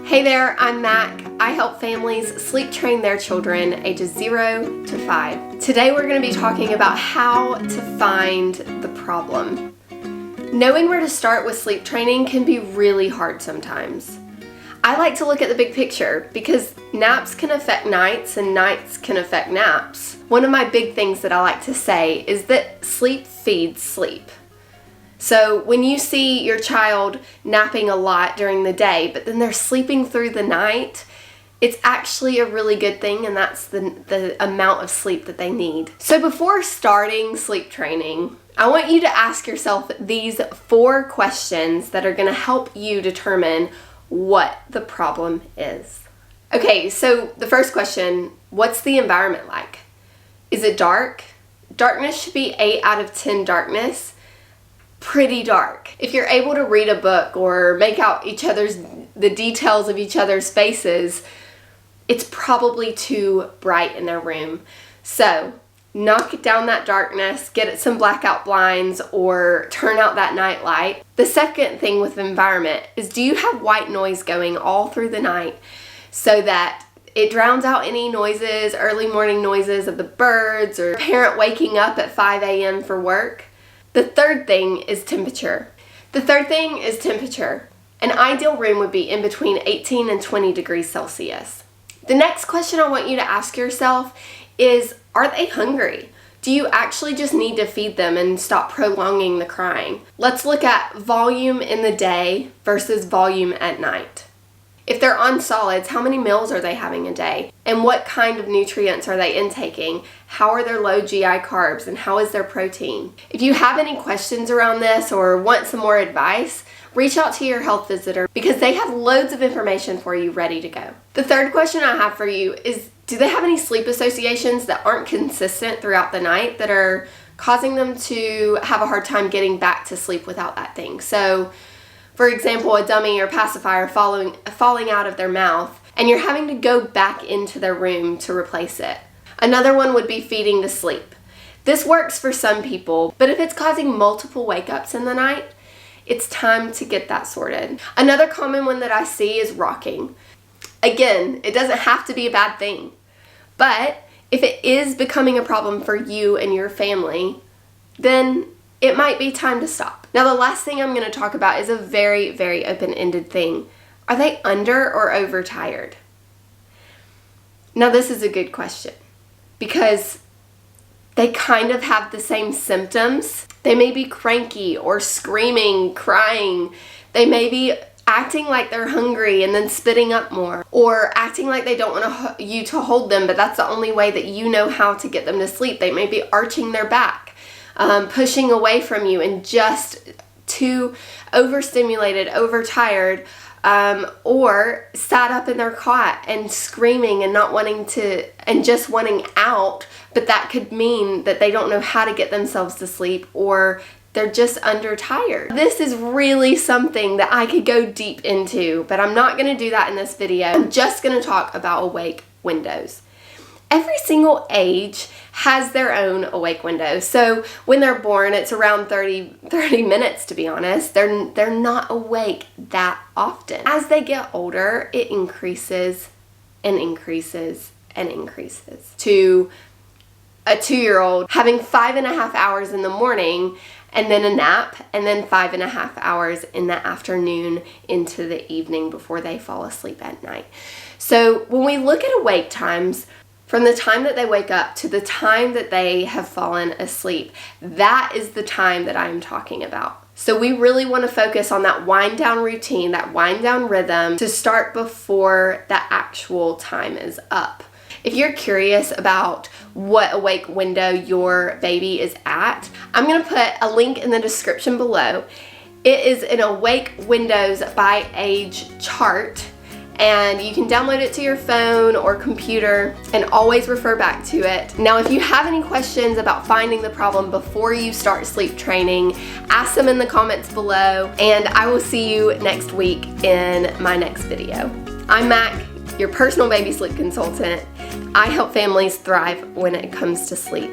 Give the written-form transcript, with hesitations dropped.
Hey there, I'm Mac. I help families sleep train their children ages 0 to 5. Today we're going to be talking about how to find the problem. Knowing where to start with sleep training can be really hard sometimes. I like to look at the big picture because naps can affect nights and nights can affect naps. One of my big things that I like to say is that sleep feeds sleep. So when you see your child napping a lot during the day, but then they're sleeping through the night, it's actually a really good thing, and that's the amount of sleep that they need. So before starting sleep training, I want you to ask yourself these 4 questions that are going to help you determine what the problem is. Okay, so the first question, what's the environment like? Is it dark? Darkness should be 8 out of 10 darkness. Pretty dark. If you're able to read a book or make out the details of each other's faces, it's probably too bright in their room. So knock down that darkness, get some blackout blinds, or turn out that night light. The second thing with environment is, do you have white noise going all through the night so that it drowns out any noises, early morning noises of the birds or a parent waking up at 5 a.m. for work? The third thing is temperature. An ideal room would be in between 18 and 20 degrees Celsius. The next question I want you to ask yourself is, are they hungry? Do you actually just need to feed them and stop prolonging the crying? Let's look at volume in the day versus volume at night. If they're on solids, how many meals are they having a day? And what kind of nutrients are they intaking? How are their low GI carbs and how is their protein? If you have any questions around this or want some more advice, reach out to your health visitor because they have loads of information for you ready to go. The third question I have for you is, do they have any sleep associations that aren't consistent throughout the night that are causing them to have a hard time getting back to sleep without that thing? So, for example, a dummy or pacifier falling out of their mouth, and you're having to go back into their room to replace it. Another one would be feeding to sleep. This works for some people, but if it's causing multiple wake-ups in the night, it's time to get that sorted. Another common one that I see is rocking. Again, it doesn't have to be a bad thing, but if it is becoming a problem for you and your family, then it might be time to stop. Now, the last thing I'm going to talk about is a very, very open-ended thing. Are they under or overtired? Now, this is a good question because they kind of have the same symptoms. They may be cranky or screaming, crying. They may be acting like they're hungry and then spitting up more, or acting like they don't want you to hold them, but that's the only way that you know how to get them to sleep. They may be arching their back, pushing away from you, and just too overstimulated, overtired, or sat up in their cot and screaming and not wanting to, and just wanting out, but that could mean that they don't know how to get themselves to sleep, or they're just undertired. This is really something that I could go deep into, but I'm not going to do that in this video. I'm just going to talk about awake windows. Every single age has their own awake window. So when they're born, it's around 30 minutes, to be honest. They're not awake that often. As they get older, it increases and increases and increases to a 2-year-old having 5.5 hours in the morning and then a nap, and then 5.5 hours in the afternoon into the evening before they fall asleep at night. So when we look at awake times, from the time that they wake up to the time that they have fallen asleep, that is the time that I'm talking about. So we really want to focus on that wind down routine, that wind down rhythm to start before the actual time is up. If you're curious about what awake window your baby is at, I'm going to put a link in the description below. It is an Awake Windows by Age chart, and you can download it to your phone or computer and always refer back to it. Now, if you have any questions about finding the problem before you start sleep training, ask them in the comments below, and I will see you next week in my next video. I'm Mac, your personal baby sleep consultant. I help families thrive when it comes to sleep.